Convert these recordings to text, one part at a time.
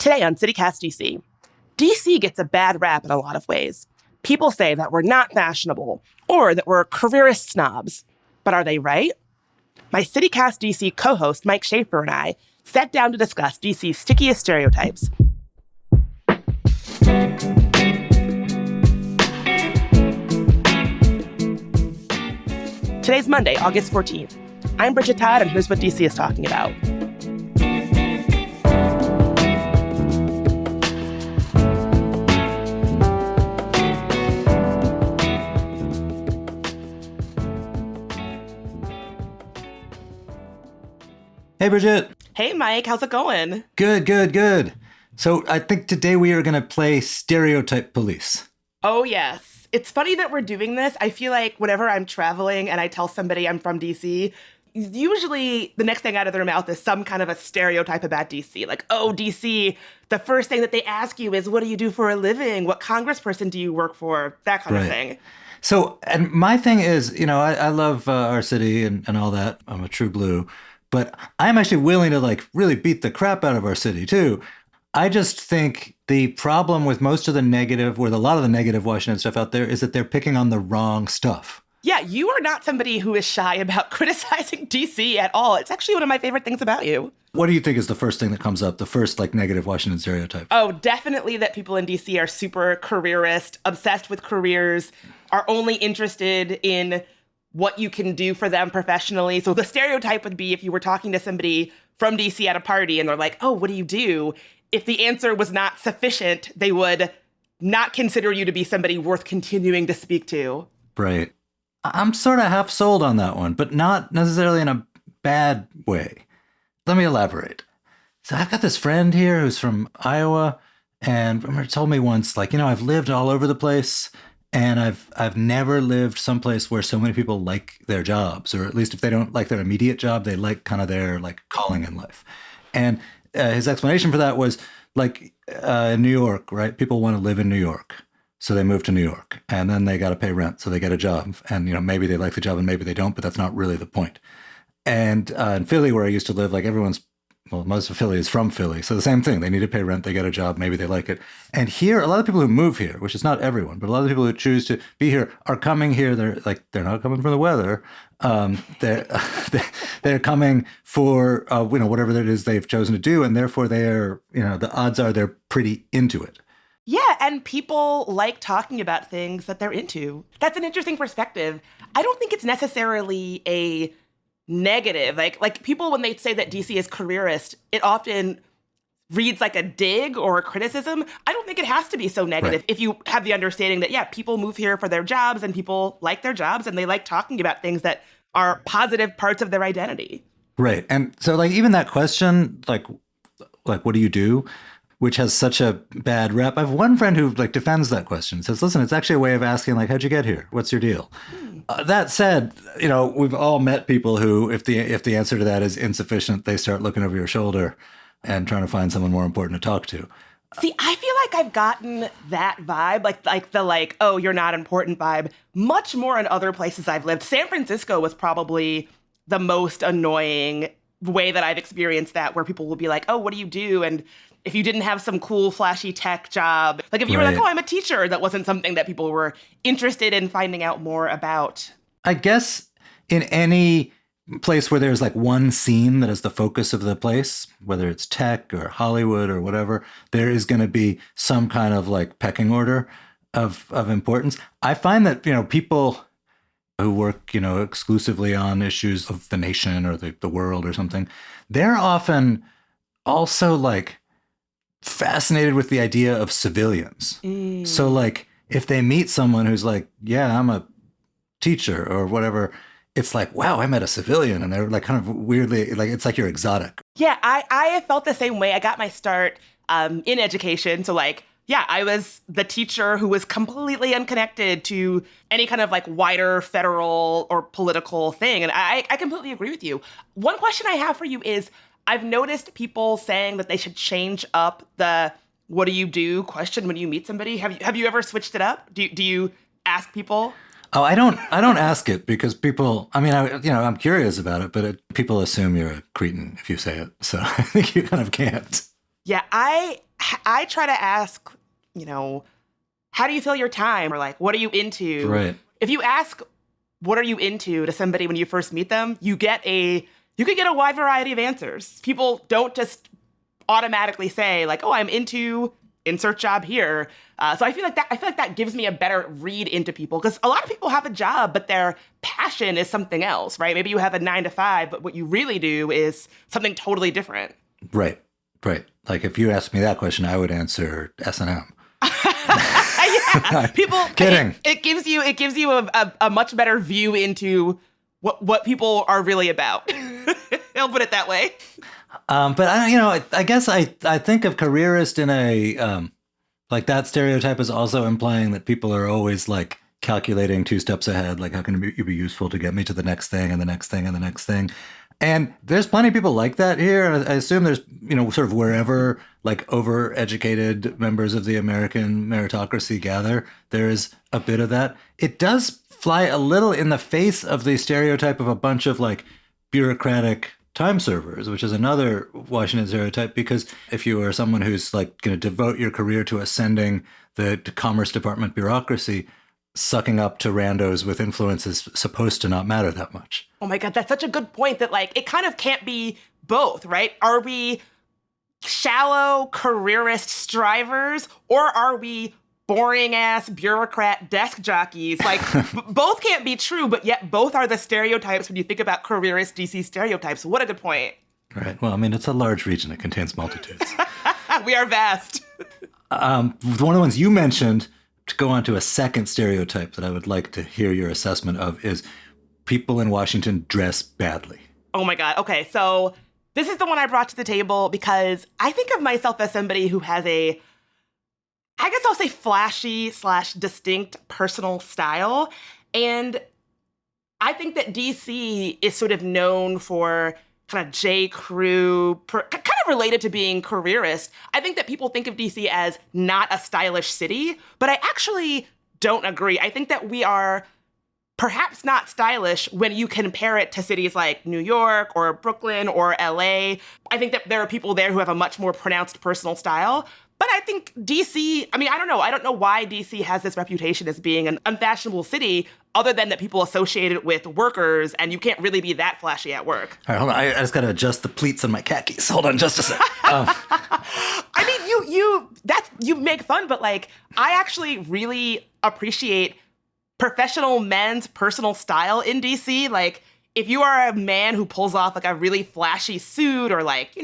Today on CityCast DC, DC gets a bad rap in a lot of ways. People say that we're not fashionable or that we're careerist snobs. But are they right? My CityCast DC co-host Mike Schaffer and I sat down to discuss DC's stickiest stereotypes. Today's Monday, August 14th. I'm Bridget Todd, and here's what DC is talking about. Hey, Bridget. Hey, Mike. How's it going? Good. So I think today we are going to play stereotype police. Oh, yes. It's funny that we're doing this. I feel like whenever I'm traveling and I tell somebody I'm from DC, usually the next thing out of their mouth is some kind of a stereotype about DC. Like, oh, DC, the first thing that they ask you is, what do you do for a living? What congressperson do you work for? That kind of thing. So, and my thing is, I love our city and all that. I'm a true blue. But I'm actually willing to really beat the crap out of our city too. I just think the problem with most of the negative, with a lot of the negative Washington stuff out there, is that they're picking on the wrong stuff. Yeah, you are not somebody who is shy about criticizing DC at all. It's actually one of my favorite things about you. What do you think is the first thing that comes up, the first negative Washington stereotype? Oh, definitely that people in DC are super careerist, obsessed with careers, are only interested in what you can do for them professionally. So the stereotype would be if you were talking to somebody from DC at a party and they're like, oh, what do you do? If the answer was not sufficient, they would not consider you to be somebody worth continuing to speak to. Right. I'm sort of half sold on that one, but not necessarily in a bad way. Let me elaborate. So I've got this friend here who's from Iowa, and he told me once, I've lived all over the place. And I've never lived someplace where so many people like their jobs, or at least if they don't like their immediate job, they like kind of their calling in life. And his explanation for that was in New York, right? People want to live in New York, so they move to New York, and then they got to pay rent, so they get a job. And maybe they like the job and maybe they don't, but that's not really the point. And in Philly, where I used to live, most of Philly is from Philly. So the same thing. They need to pay rent. They get a job. Maybe they like it. And here, a lot of people who move here, which is not everyone, but a lot of people who choose to be here are coming here. They're not coming for the weather. They're coming for, whatever it is they've chosen to do. And therefore they're, the odds are they're pretty into it. Yeah, and people like talking about things that they're into. That's an interesting perspective. I don't think it's necessarily a negative. Like people, when they say that DC is careerist, it often reads like a dig or a criticism. I don't think it has to be so negative. Right. If you have the understanding that, people move here for their jobs and people like their jobs and they like talking about things that are positive parts of their identity. Right. And so even that question, what do you do? Which has such a bad rep. I have one friend who defends that question, says, listen, it's actually a way of asking, how'd you get here? What's your deal? That said, we've all met people who, if the answer to that is insufficient, they start looking over your shoulder and trying to find someone more important to talk to. See, I feel like I've gotten that vibe, oh, you're not important vibe, much more in other places I've lived. San Francisco was probably the most annoying way that I've experienced that, where people will be like, oh, what do you do? And if you didn't have some cool, flashy tech job, if you were oh, I'm a teacher, that wasn't something that people were interested in finding out more about. I guess in any place where there's one scene that is the focus of the place, whether it's tech or Hollywood or whatever, there is going to be some kind of pecking order of importance. I find that, people who work, exclusively on issues of the nation or the world or something, they're often also fascinated with the idea of civilians. So if they meet someone who's yeah, I'm a teacher or whatever, it's wow, I met a civilian, and they're kind of weirdly, it's you're exotic. Yeah, I have felt the same way. I got my start in education. So I was the teacher who was completely unconnected to any kind of wider federal or political thing. And I completely agree with you. One question I have for you is, I've noticed people saying that they should change up the "what do you do" question when you meet somebody. Have you ever switched it up? Do you ask people? Oh, I don't ask it because people, I'm curious about it, but people assume you're a cretin if you say it. So I think you kind of can't. Yeah, I I try to ask, you know, how do you fill your time? Or like, what are you into? Right. If you ask, what are you into to somebody when you first meet them, you could get a wide variety of answers. People don't just automatically say like, oh, I'm into insert job here. So I feel like that gives me a better read into people, because a lot of people have a job, but their passion is something else, right? Maybe you have a 9 to 5, but what you really do is something totally different. Right. Like if you asked me that question, I would answer S&M. Yeah, people. Kidding. It gives you a much better view into what people are really about. I'll put it that way. But I guess I think of careerist in a like that stereotype is also implying that people are always like calculating 2 steps ahead. Like, how can you be useful to get me to the next thing and the next thing and the next thing? And there's plenty of people like that here. I assume there's, sort of wherever like overeducated members of the American meritocracy gather, there's a bit of that. It does fly a little in the face of the stereotype of a bunch of like bureaucratic time servers, which is another Washington stereotype, because if you are someone who's like going to devote your career to ascending the Commerce Department bureaucracy, sucking up to randos with influence is supposed to not matter that much. Oh my God, that's such a good point, that like it kind of can't be both, right? Are we shallow careerist strivers, or are we boring ass bureaucrat desk jockeys? Like both can't be true, but yet both are the stereotypes when you think about careerist DC stereotypes. What a good point. Right. Well, I mean, it's a large region. It contains multitudes. We are vast. One of the ones you mentioned, to go on to a second stereotype that I would like to hear your assessment of, is people in Washington dress badly. Oh my God. Okay, so this is the one I brought to the table because I think of myself as somebody who has I guess I'll say flashy / distinct personal style. And I think that DC is sort of known for kind of J. Crew, kind of related to being careerist. I think that people think of DC as not a stylish city, but I actually don't agree. I think that we are perhaps not stylish when you compare it to cities like New York or Brooklyn or LA. I think that there are people there who have a much more pronounced personal style. But I think DC, I mean, I don't know. I don't know why DC has this reputation as being an unfashionable city, other than that people associate it with workers, and you can't really be that flashy at work. All right, hold on. I just got to adjust the pleats on my khakis. Hold on just a sec. I mean, you make fun, but like, I actually really appreciate professional men's personal style in DC. Like, if you are a man who pulls off like a really flashy suit, or like, you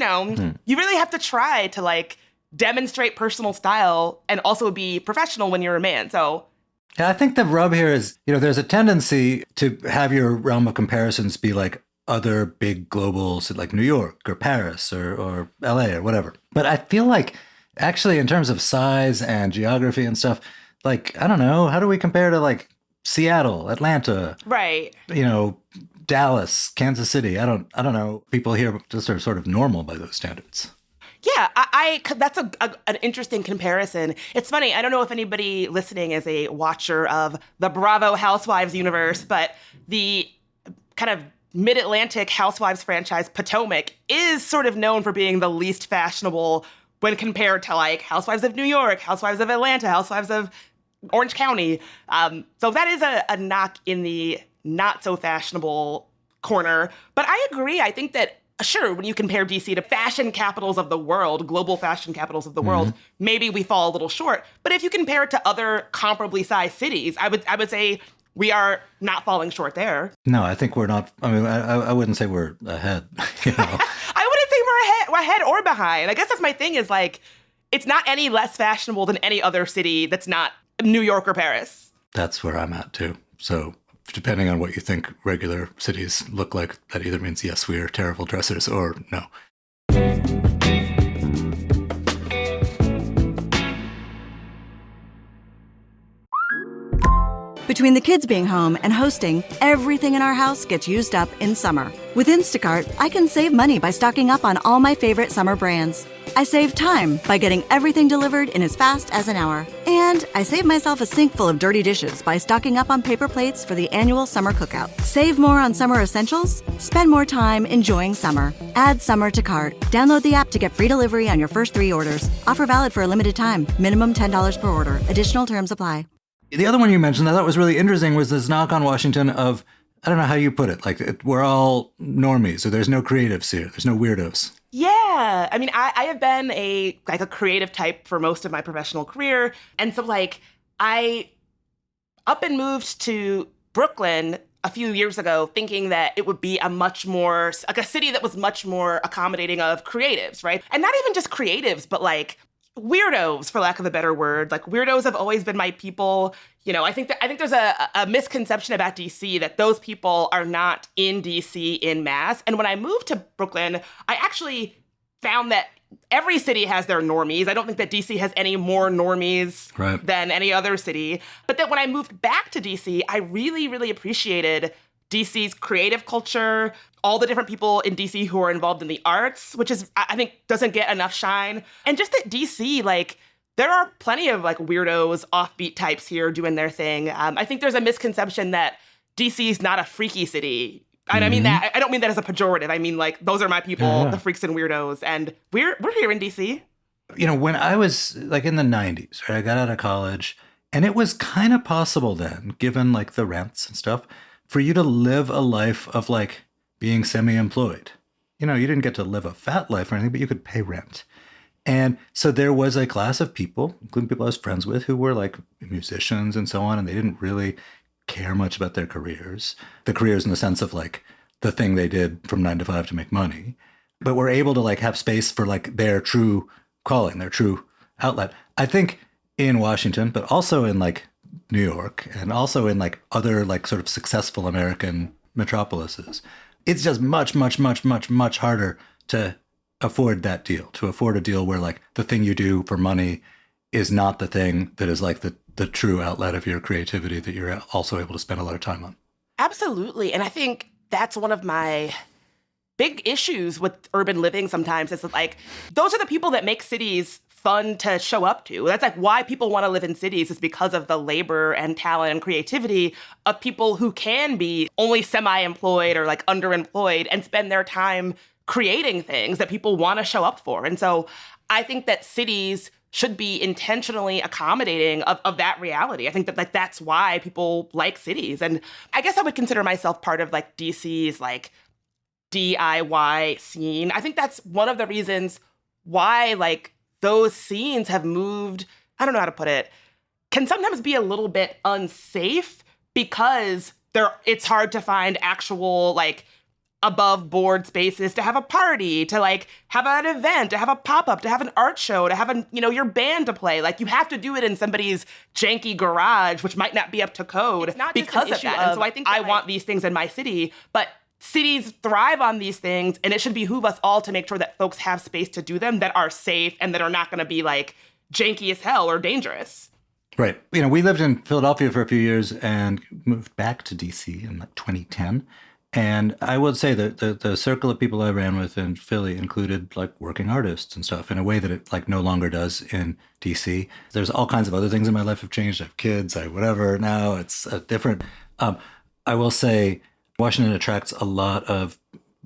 really have to try to like demonstrate personal style and also be professional when you're a man. So yeah, I think the rub here is, there's a tendency to have your realm of comparisons be like other big global, like New York or Paris or LA or whatever. But I feel like actually in terms of size and geography and stuff, like, I don't know, how do we compare to like Seattle, Atlanta, right? Dallas, Kansas City? I don't know. People here just are sort of normal by those standards. Yeah, that's an interesting comparison. It's funny. I don't know if anybody listening is a watcher of the Bravo Housewives universe, but the kind of mid-Atlantic Housewives franchise, Potomac, is sort of known for being the least fashionable when compared to like Housewives of New York, Housewives of Atlanta, Housewives of Orange County. So that is a knock in the not so fashionable corner. But I agree. I think that, sure, when you compare DC to fashion capitals of the world, global fashion capitals of the world, maybe we fall a little short. But if you compare it to other comparably sized cities, I would say we are not falling short there. No, I think we're not. I mean, I wouldn't say we're ahead. I wouldn't say we're ahead or behind. I guess that's my thing, is like, it's not any less fashionable than any other city that's not New York or Paris. That's where I'm at too. So depending on what you think regular cities look like, that either means yes, we are terrible dressers, or no. Between the kids being home and hosting, everything in our house gets used up in summer. With Instacart, I can save money by stocking up on all my favorite summer brands. I save time by getting everything delivered in as fast as an hour. And I save myself a sink full of dirty dishes by stocking up on paper plates for the annual summer cookout. Save more on summer essentials? Spend more time enjoying summer. Add summer to cart. Download the app to get free delivery on your first 3 orders. Offer valid for a limited time. Minimum $10 per order. Additional terms apply. The other one you mentioned that I thought was really interesting was this knock on Washington of, I don't know how you put it, like we're all normies, so there's no creatives here. There's no weirdos. Yeah. I mean, I have been a creative type for most of my professional career. And so I up and moved to Brooklyn a few years ago thinking that it would be a much more, a city that was much more accommodating of creatives, right? And not even just creatives, but weirdos, for lack of a better word. Weirdos have always been my people. I think there's a misconception about DC that those people are not in DC in mass. And when I moved to Brooklyn, I actually found that every city has their normies. I don't think that DC has any more normies than any other city. But that when I moved back to DC, I really, really appreciated DC's creative culture, all the different people in DC who are involved in the arts, which is, I think, doesn't get enough shine. And just that DC, there are plenty of weirdos, offbeat types here doing their thing. I think there's a misconception that DC is not a freaky city. And I mean that, I don't mean that as a pejorative. I mean, those are my people, the freaks and weirdos. And we're here in DC. When I was in the 90s, right, I got out of college, and it was kind of possible then, given the rents and stuff, for you to live a life of being semi-employed. You didn't get to live a fat life or anything, but you could pay rent. And so there was a class of people, including people I was friends with, who were musicians and so on, and they didn't really care much about their careers. The careers in the sense of the thing they did from 9 to 5 to make money, but were able to have space for their true calling, their true outlet. I think in Washington, but also in New York, and also in other sort of successful American metropolises, it's just much, much, much, much, much harder to afford that deal, to afford a deal where the thing you do for money is not the thing that is the true outlet of your creativity that you're also able to spend a lot of time on. Absolutely. And I think that's one of my big issues with urban living sometimes is those are the people that make cities fun to show up to. That's why people want to live in cities is because of the labor and talent and creativity of people who can be only semi-employed or underemployed and spend their time creating things that people want to show up for. And so I think that cities should be intentionally accommodating of that reality. I think that that's why people like cities. And I guess I would consider myself part of DC's DIY scene. I think that's one of the reasons why those scenes have moved, I don't know how to put it, can sometimes be a little bit unsafe because it's hard to find actual above board spaces to have a party, to have an event, to have a pop-up, to have an art show, to have your band to play. You have to do it in somebody's janky garage, which might not be up to code because of that. And so I think I want these things in my city, but cities thrive on these things, and it should behoove us all to make sure that folks have space to do them that are safe and that are not going to be janky as hell or dangerous. Right. We lived in Philadelphia for a few years and moved back to DC in 2010. And I would say that the circle of people I ran with in Philly included working artists and stuff in a way that it no longer does in DC. There's all kinds of other things in my life have changed. I have kids, whatever. Now it's different. I will say Washington attracts a lot of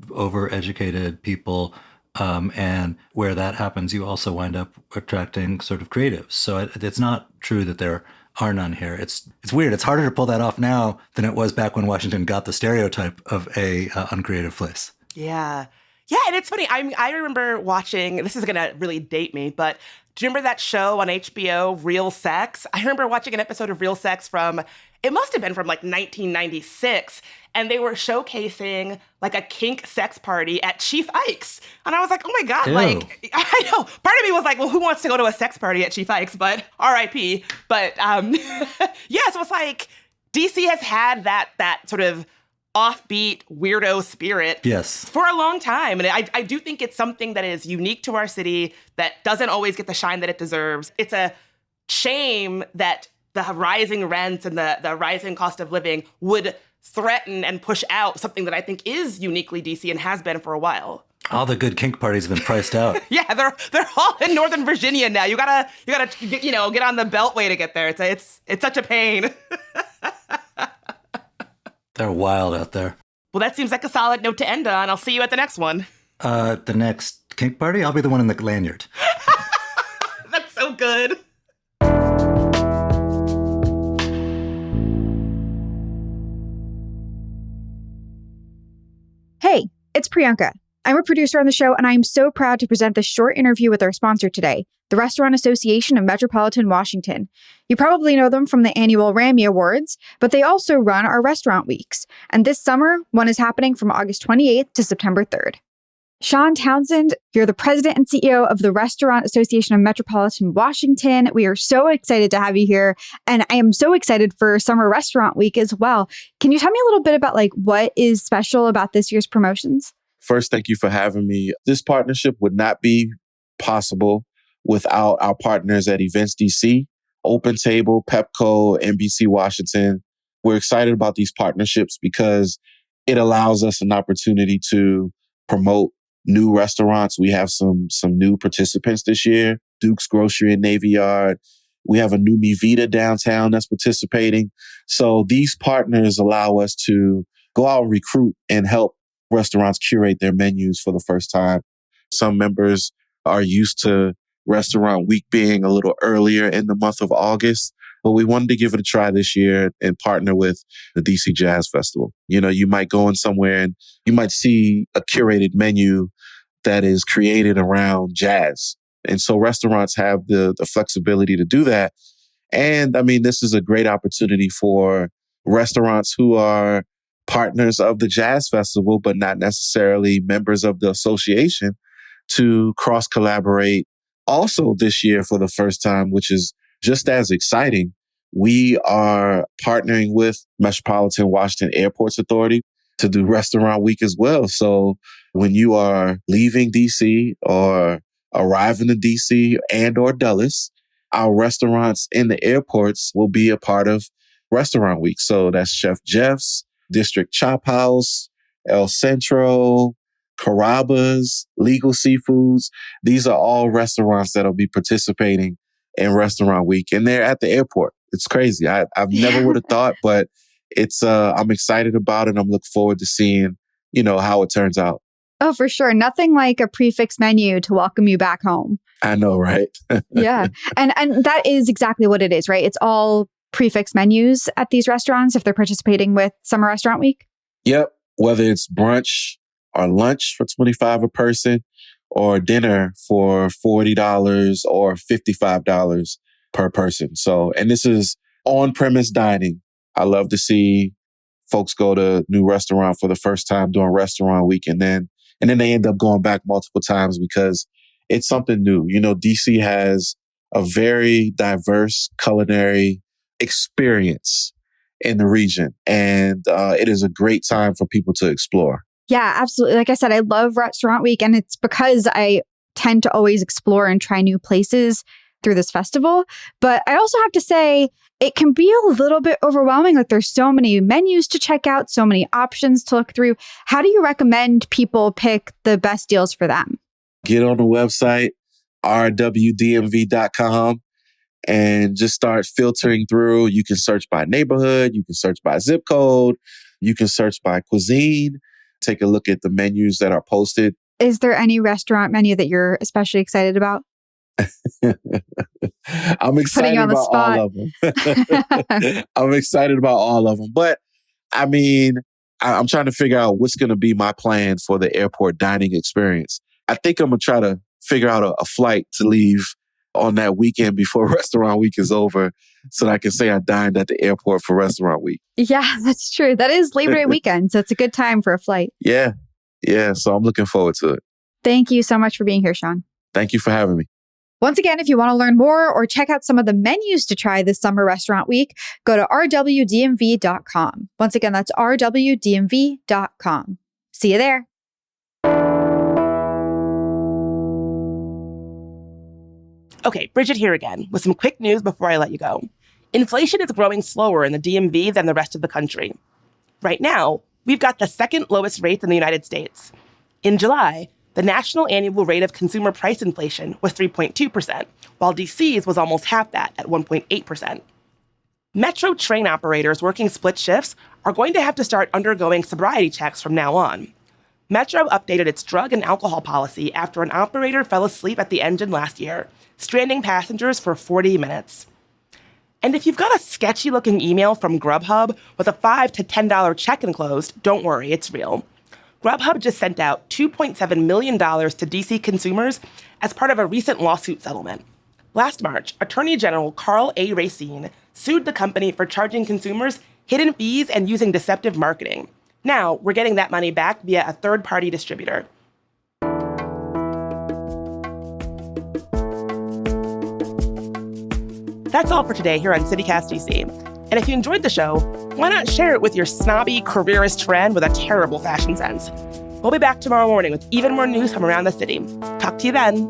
overeducated people. And where that happens, you also wind up attracting sort of creatives. So it's not true that there are none here. It's weird. It's harder to pull that off now than it was back when Washington got the stereotype of a uncreative place. Yeah. Yeah, and it's funny. I remember watching, this is going to really date me, but do you remember that show on HBO, Real Sex? I remember watching an episode of Real Sex it must have been from 1996, and they were showcasing a kink sex party at Chief Ike's. And I was like, oh my God, Ew. I know. Part of me was well, who wants to go to a sex party at Chief Ike's? But RIP. But yeah, so it's DC has had that sort of offbeat weirdo spirit for a long time. And I do think it's something that is unique to our city that doesn't always get the shine that it deserves. It's a shame that the rising rents and the rising cost of living would threaten and push out something that I think is uniquely DC and has been for a while. All the good kink parties have been priced out. Yeah, they're all in Northern Virginia now. You gotta get on the Beltway to get there. It's such a pain. They're wild out there. Well, that seems like a solid note to end on. I'll see you at the next one. The next kink party? I'll be the one in the lanyard. That's so good. Hey, it's Priyanka. I'm a producer on the show, and I am so proud to present this short interview with our sponsor today, the Restaurant Association of Metropolitan Washington. You probably know them from the annual Rammy Awards, but they also run our restaurant weeks. And this summer, one is happening from August 28th to September 3rd. Sean Townsend, you're the president and CEO of the Restaurant Association of Metropolitan Washington. We are so excited to have you here, and I am so excited for Summer Restaurant Week as well. Can you tell me a little bit about what is special about this year's promotions? First, thank you for having me. This partnership would not be possible without our partners at Events DC, Open Table, Pepco, NBC Washington. We're excited about these partnerships because it allows us an opportunity to promote new restaurants. We have some new participants this year, Duke's Grocery and Navy Yard. We have a new Mi Vida downtown that's participating. So these partners allow us to go out and recruit and help restaurants curate their menus for the first time. Some members are used to Restaurant Week being a little earlier in the month of August, but we wanted to give it a try this year and partner with the DC Jazz Festival. You might go in somewhere and you might see a curated menu that is created around jazz. And so restaurants have the flexibility to do that. And I mean, this is a great opportunity for restaurants who are partners of the Jazz Festival, but not necessarily members of the association, to cross-collaborate also this year for the first time, which is just as exciting. We are partnering with Metropolitan Washington Airports Authority to do Restaurant Week as well. So when you are leaving DC or arriving to DC and or Dulles, our restaurants in the airports will be a part of Restaurant Week. So that's Chef Jeff's, District Chop House, El Centro, Carrabba's, Legal Seafoods. These are all restaurants that'll be participating in Restaurant Week, and they're at the airport. It's crazy. I've never would have thought, but it's I'm excited about it. I'm looking forward to seeing, how it turns out. Oh, for sure. Nothing like a prefix menu to welcome you back home. I know, right? Yeah. And that is exactly what it is, right? It's all prefix menus at these restaurants if they're participating with Summer Restaurant Week? Yep. Whether it's brunch or lunch for $25 a person or dinner for $40 or $55 per person. So, and this is on-premise dining. I love to see folks go to new restaurant for the first time during Restaurant Week, and then they end up going back multiple times because it's something new. DC has a very diverse culinary experience in the region. And it is a great time for people to explore. Yeah, absolutely. Like I said, I love Restaurant Week, and it's because I tend to always explore and try new places through this festival. But I also have to say, it can be a little bit overwhelming. Like there's so many menus to check out, so many options to look through. How do you recommend people pick the best deals for them? Get on the website, rwdmv.com. and just start filtering through. You can search by neighborhood. You can search by zip code. You can search by cuisine. Take a look at the menus that are posted. Is there any restaurant menu that you're especially excited about? I'm excited about all of them. I'm excited about all of them. But I mean, I'm trying to figure out what's going to be my plan for the airport dining experience. I think I'm going to try to figure out a flight to leave on that weekend before Restaurant Week is over so that I can say I dined at the airport for Restaurant Week. Yeah, that's true. That is Labor Day weekend, so it's a good time for a flight. Yeah. So I'm looking forward to it. Thank you so much for being here, Sean. Thank you for having me. Once again, if you want to learn more or check out some of the menus to try this Summer Restaurant Week, go to rwdmv.com. Once again, that's rwdmv.com. See you there. Okay, Bridget here again with some quick news before I let you go. Inflation is growing slower in the DMV than the rest of the country. Right now, we've got the second lowest rates in the United States. In July, the national annual rate of consumer price inflation was 3.2%, while DC's was almost half that at 1.8%. Metro train operators working split shifts are going to have to start undergoing sobriety checks from now on. Metro updated its drug and alcohol policy after an operator fell asleep at the engine last year, stranding passengers for 40 minutes. And if you've got a sketchy-looking email from Grubhub with a $5 to $10 check enclosed, don't worry, it's real. Grubhub just sent out $2.7 million to DC consumers as part of a recent lawsuit settlement. Last March, Attorney General Carl A. Racine sued the company for charging consumers hidden fees and using deceptive marketing. Now, we're getting that money back via a third-party distributor. That's all for today here on CityCast DC. And if you enjoyed the show, why not share it with your snobby careerist friend with a terrible fashion sense? We'll be back tomorrow morning with even more news from around the city. Talk to you then.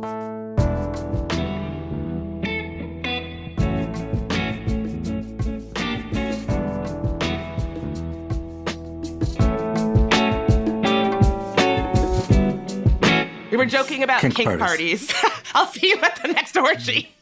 We were joking about kink parties. I'll see you at the next orgy.